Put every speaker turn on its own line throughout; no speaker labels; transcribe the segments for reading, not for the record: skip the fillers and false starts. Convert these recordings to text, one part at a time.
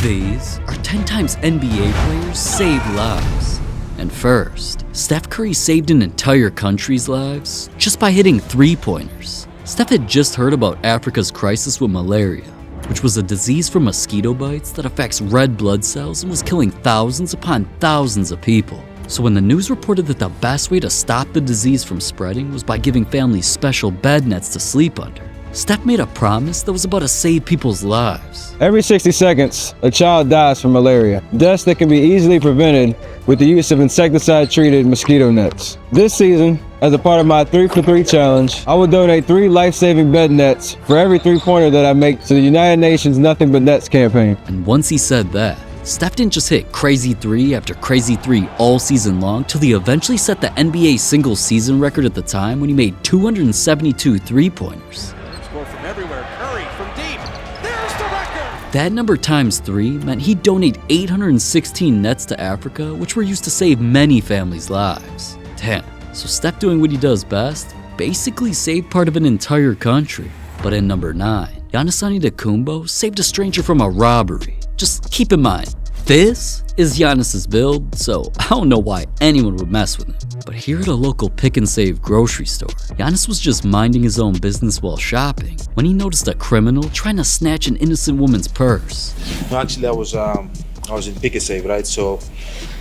These are 10 times NBA players saved lives. And first, Steph Curry saved an entire country's lives just by hitting three-pointers. Steph had just heard about Africa's crisis with malaria, which was a disease from mosquito bites that affects red blood cells and was killing thousands upon thousands of people. So when the news reported that the best way to stop the disease from spreading was by giving families special bed nets to sleep under, Steph made a promise that was about to save people's lives.
Every 60 seconds, a child dies from malaria, deaths that can be easily prevented with the use of insecticide-treated mosquito nets. This season, as a part of my 3 for 3 challenge, I will donate 3 life-saving bed nets for every three-pointer that I make to the United Nations Nothing But Nets campaign.
And once he said that, Steph didn't just hit crazy 3 after crazy 3 all season long till he eventually set the NBA single season record at the time when he made 272 three-pointers.
From everywhere, Curry from deep. There's the record.
That number times 3 meant he'd donate 816 nets to Africa, which were used to save many families' lives. Damn, so Steph doing what he does best, basically saved part of an entire country. But in number 9, Giannis Antetokounmpo saved a stranger from a robbery. Just keep in mind, this is Giannis's build, so I don't know why anyone would mess with him. But here at a local pick-and-save grocery store, Giannis was just minding his own business while shopping when he noticed a criminal trying to snatch an innocent woman's purse.
Actually, I was in pick-and-save, right? So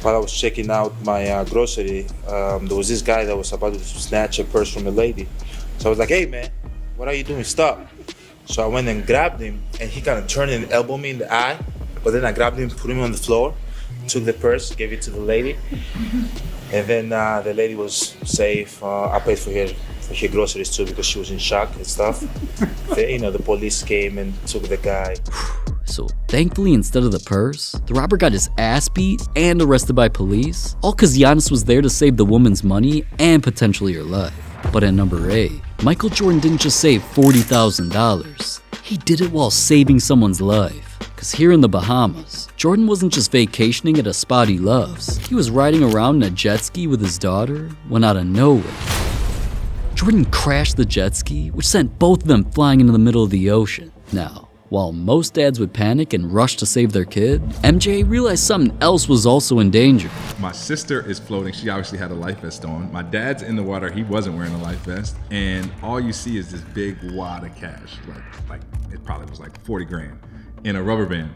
while I was checking out my grocery, there was this guy that was about to snatch a purse from a lady. So I was like, "Hey, man, what are you doing? Stop!" So I went and grabbed him, and he kind of turned and elbowed me in the eye. But then I grabbed him, put him on the floor, took the purse, gave it to the lady, and then the lady was safe. I paid for her groceries too because she was in shock and stuff. The police came and took the guy.
So thankfully, instead of the purse, the robber got his ass beat and arrested by police, all because Giannis was there to save the woman's money and potentially her life. But at number 8, Michael Jordan didn't just save $40,000. He did it while saving someone's life. Because here in the Bahamas, Jordan wasn't just vacationing at a spot he loves. He was riding around in a jet ski with his daughter when out of nowhere, Jordan crashed the jet ski, which sent both of them flying into the middle of the ocean. Now, while most dads would panic and rush to save their kid, MJ realized something else was also in danger.
My sister is floating. She obviously had a life vest on. My dad's in the water. He wasn't wearing a life vest. And all you see is this big wad of cash. Like it probably was like 40 grand in a rubber band.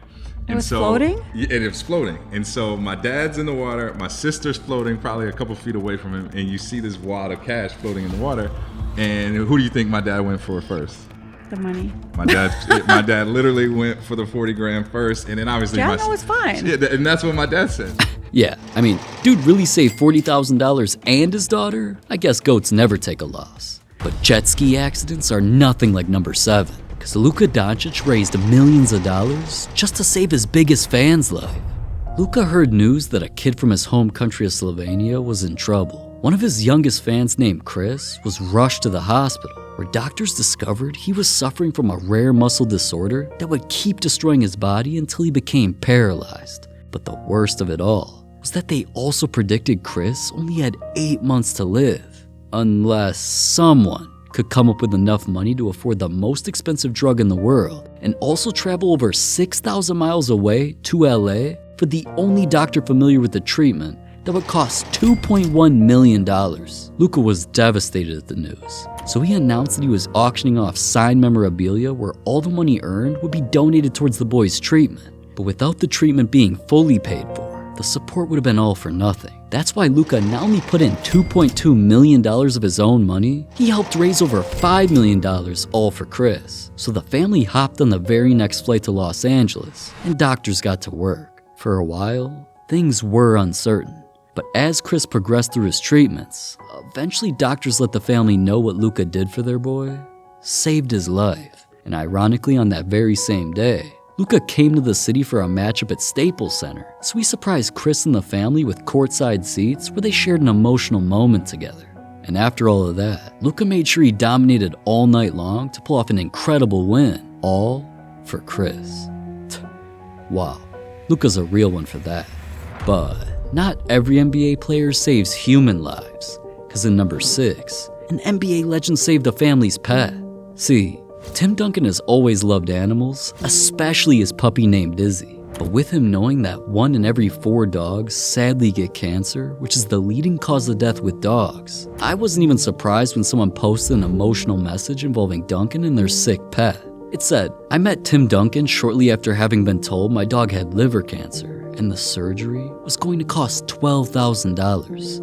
It was floating?
Yeah, it was floating. And so my dad's in the water. My sister's floating probably a couple feet away from him. And you see this wad of cash floating in the water. And who do you think my dad went for first?
The money.
My dad literally went for the 40 grand first, and then obviously
yeah, no, it's fine.
Yeah, and that's what my dad said.
Yeah, I mean, dude really saved $40,000 and his daughter? I guess goats never take a loss. But jet ski accidents are nothing like number 7, because Luka Doncic raised millions of dollars just to save his biggest fan's life. Luka heard news that a kid from his home country of Slovenia was in trouble. One of his youngest fans named Chris was rushed to the hospital, where doctors discovered he was suffering from a rare muscle disorder that would keep destroying his body until he became paralyzed. But the worst of it all was that they also predicted Chris only had 8 months to live, unless someone could come up with enough money to afford the most expensive drug in the world and also travel over 6,000 miles away to LA for the only doctor familiar with the treatment that would cost $2.1 million. Luka was devastated at the news, so he announced that he was auctioning off signed memorabilia where all the money earned would be donated towards the boy's treatment. But without the treatment being fully paid for, the support would have been all for nothing. That's why Luka not only put in $2.2 million of his own money, he helped raise over $5 million all for Chris. So the family hopped on the very next flight to Los Angeles, and doctors got to work. For a while, things were uncertain. But as Chris progressed through his treatments, eventually doctors let the family know what Luka did for their boy, saved his life. And ironically, on that very same day, Luka came to the city for a matchup at Staples Center, so he surprised Chris and the family with courtside seats where they shared an emotional moment together. And after all of that, Luka made sure he dominated all night long to pull off an incredible win, all for Chris. Wow, Luka's a real one for that. But not every NBA player saves human lives, because in number 6, an NBA legend saved a family's pet. See, Tim Duncan has always loved animals, especially his puppy named Dizzy. But with him knowing that 1 in every 4 dogs sadly get cancer, which is the leading cause of death with dogs, I wasn't even surprised when someone posted an emotional message involving Duncan and their sick pet. It said, "I met Tim Duncan shortly after having been told my dog had liver cancer, and the surgery was going to cost $12,000.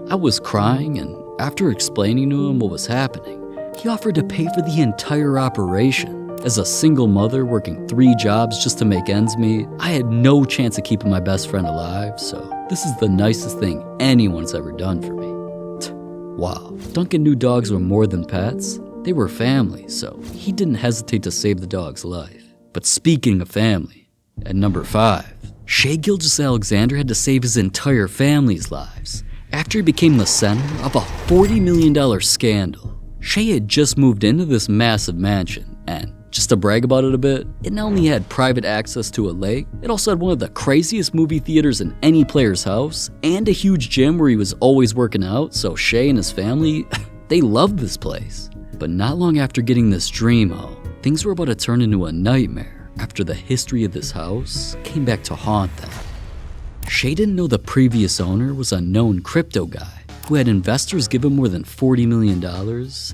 I was crying, and after explaining to him what was happening, he offered to pay for the entire operation. As a single mother working 3 jobs just to make ends meet, I had no chance of keeping my best friend alive, so this is the nicest thing anyone's ever done for me." Wow, Duncan knew dogs were more than pets. They were family, so he didn't hesitate to save the dog's life. But speaking of family, at number 5, Shai Gilgeous-Alexander had to save his entire family's lives after he became the center of a $40 million scandal. Shai had just moved into this massive mansion, and just to brag about it a bit, it not only had private access to a lake, it also had one of the craziest movie theaters in any player's house, and a huge gym where he was always working out, so Shai and his family, they loved this place. But not long after getting this dream home, things were about to turn into a nightmare after the history of this house came back to haunt them. Shai didn't know the previous owner was a known crypto guy who had investors give him more than $40 million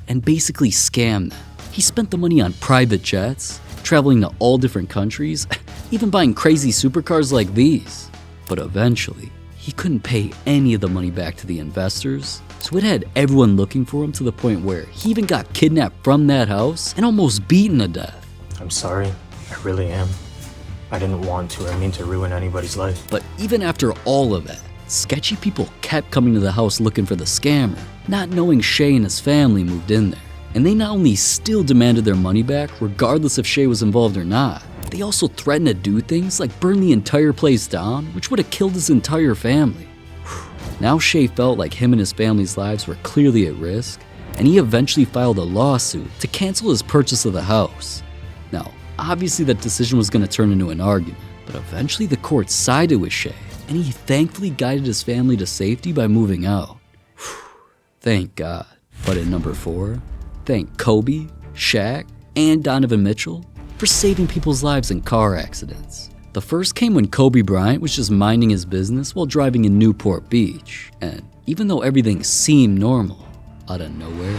and basically scam them. He spent the money on private jets, traveling to all different countries, even buying crazy supercars like these. But eventually, he couldn't pay any of the money back to the investors, so it had everyone looking for him to the point where he even got kidnapped from that house and almost beaten to death.
I'm sorry, I really am. I didn't want to or mean to ruin anybody's life.
But even after all of that, sketchy people kept coming to the house looking for the scammer, not knowing Shai and his family moved in there. And they not only still demanded their money back, regardless if Shai was involved or not, they also threatened to do things like burn the entire place down, which would have killed his entire family. Now Shai felt like him and his family's lives were clearly at risk, and he eventually filed a lawsuit to cancel his purchase of the house. Now, obviously that decision was going to turn into an argument, but eventually the court sided with Shai, and he thankfully guided his family to safety by moving out. Thank God. But at number 4, thank Kobe, Shaq, and Donovan Mitchell for saving people's lives in car accidents. The first came when Kobe Bryant was just minding his business while driving in Newport Beach, and even though everything seemed normal, out of nowhere,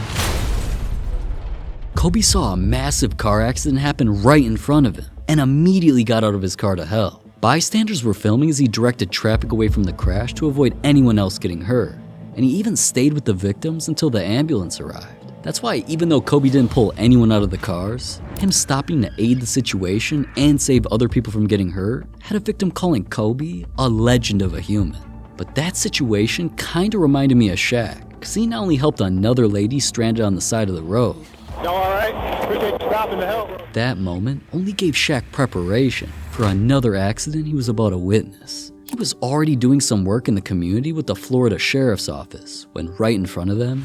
Kobe saw a massive car accident happen right in front of him and immediately got out of his car to help. Bystanders were filming as he directed traffic away from the crash to avoid anyone else getting hurt, and he even stayed with the victims until the ambulance arrived. That's why even though Kobe didn't pull anyone out of the cars, him stopping to aid the situation and save other people from getting hurt had a victim calling Kobe a legend of a human. But that situation kinda reminded me of Shaq, because he not only helped another lady stranded on the side of the road.
Y'all all right? Appreciate you stopping to help.
That moment only gave Shaq preparation for another accident he was about to witness. He was already doing some work in the community with the Florida Sheriff's Office when right in front of them,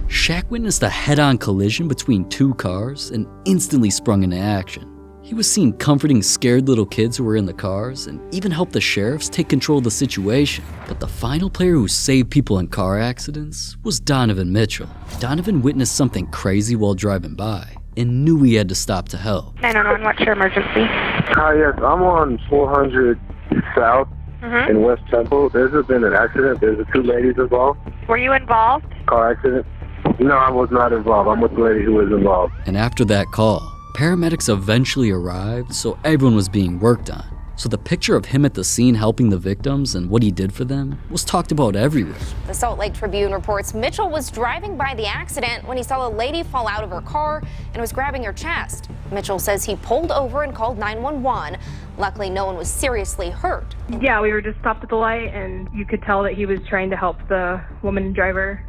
Shaq witnessed a head-on collision between 2 cars and instantly sprung into action. He was seen comforting scared little kids who were in the cars and even helped the sheriffs take control of the situation. But the final player who saved people in car accidents was Donovan Mitchell. Donovan witnessed something crazy while driving by and knew he had to stop to help.
911, what's your emergency?
Hi, yes, I'm on 400 South in West Temple. There's been an accident. There's 2 ladies involved.
Were you involved?
Car accident? No, I was not involved. I'm with the lady who was involved.
And after that call, paramedics eventually arrived, so everyone was being worked on. So the picture of him at the scene helping the victims and what he did for them was talked about everywhere.
The Salt Lake Tribune reports Mitchell was driving by the accident when he saw a lady fall out of her car and was grabbing her chest. Mitchell says he pulled over and called 911. Luckily, no one was seriously hurt.
Yeah, we were just stopped at the light, and you could tell that he was trying to help the woman driver.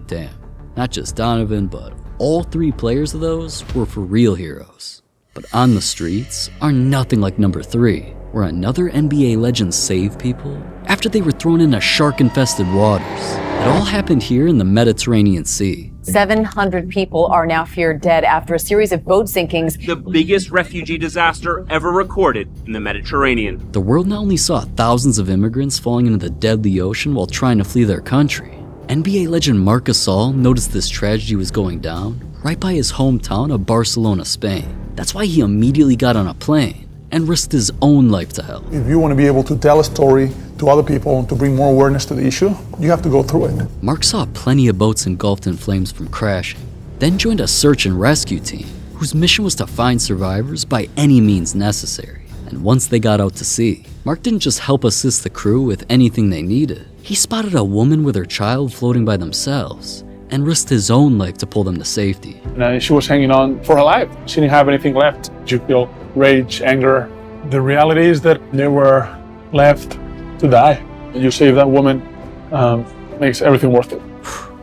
Damn, not just Donovan, but all 3 players of those were for real heroes. But on the streets are nothing like number 3, where another NBA legend saved people after they were thrown into shark-infested waters. It all happened here in the Mediterranean Sea.
700 people are now feared dead after a series of boat sinkings.
The biggest refugee disaster ever recorded in the Mediterranean.
The world not only saw thousands of immigrants falling into the deadly ocean while trying to flee their country. NBA legend Marc Gasol noticed this tragedy was going down right by his hometown of Barcelona, Spain. That's why he immediately got on a plane and risked his own life to help.
If you want to be able to tell a story to other people and to bring more awareness to the issue, you have to go through it.
Marc saw plenty of boats engulfed in flames from crashing, then joined a search and rescue team whose mission was to find survivors by any means necessary. And once they got out to sea, Marc didn't just help assist the crew with anything they needed. He spotted a woman with her child floating by themselves and risked his own life to pull them to safety.
And she was hanging on for her life. She didn't have anything left. You feel rage, anger. The reality is that they were left to die. You save that woman, makes everything worth it.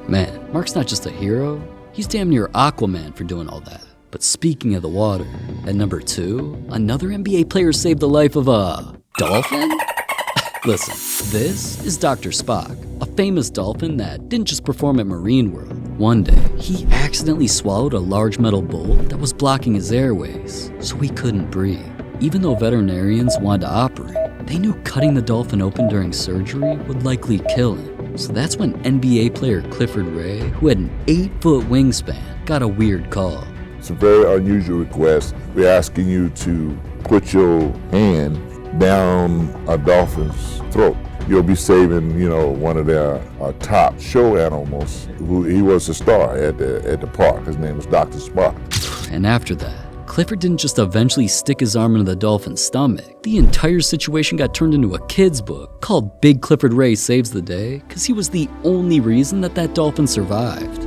Man, Marc's not just a hero, he's damn near Aquaman for doing all that. But speaking of the water, at number 2, another NBA player saved the life of a dolphin? Listen, this is Dr. Spock, a famous dolphin that didn't just perform at Marine World. One day, he accidentally swallowed a large metal bolt that was blocking his airways, so he couldn't breathe. Even though veterinarians wanted to operate, they knew cutting the dolphin open during surgery would likely kill him. So that's when NBA player Clifford Ray, who had an 8-foot wingspan, got a weird call.
It's a very unusual request. We're asking you to put your hand down a dolphin's throat. You'll be saving, one of their top show animals. He was a star at the park. His name was Dr. Spock.
And after that, Clifford didn't just eventually stick his arm into the dolphin's stomach. The entire situation got turned into a kid's book called Big Clifford Ray Saves the Day because he was the only reason that dolphin survived.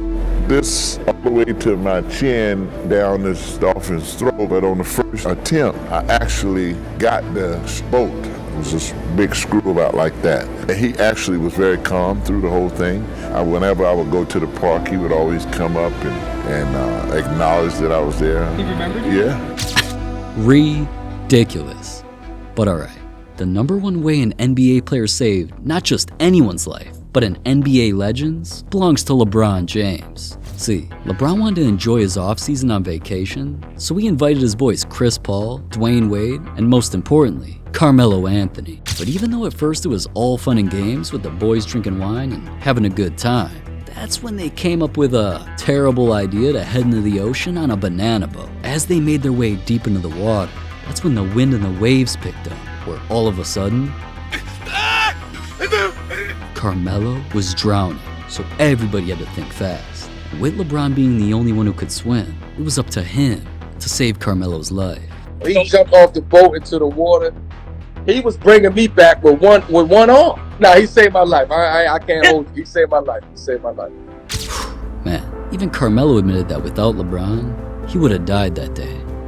This all the way to my chin down this dolphin's throat, but on the first attempt, I actually got the boat. It was this big screw about like that. And he actually was very calm through the whole thing. Whenever I would go to the park, he would always come up and acknowledge that I was there.
He remembered you?
Yeah.
Ridiculous. But alright, the number one way an NBA player saved not just anyone's life, but an NBA legend's, belongs to LeBron James. See, LeBron wanted to enjoy his offseason on vacation, so he invited his boys Chris Paul, Dwayne Wade, and most importantly, Carmelo Anthony. But even though at first it was all fun and games with the boys drinking wine and having a good time, that's when they came up with a terrible idea to head into the ocean on a banana boat. As they made their way deep into the water, that's when the wind and the waves picked up, where all of a sudden, Carmelo was drowning, so everybody had to think fast. With LeBron being the only one who could swim, it was up to him to save Carmelo's life.
He jumped off the boat into the water. He was bringing me back with one arm. Nah, he saved my life. I can't hold you. He saved my life. He saved my life.
Man, even Carmelo admitted that without LeBron, he would have died that day.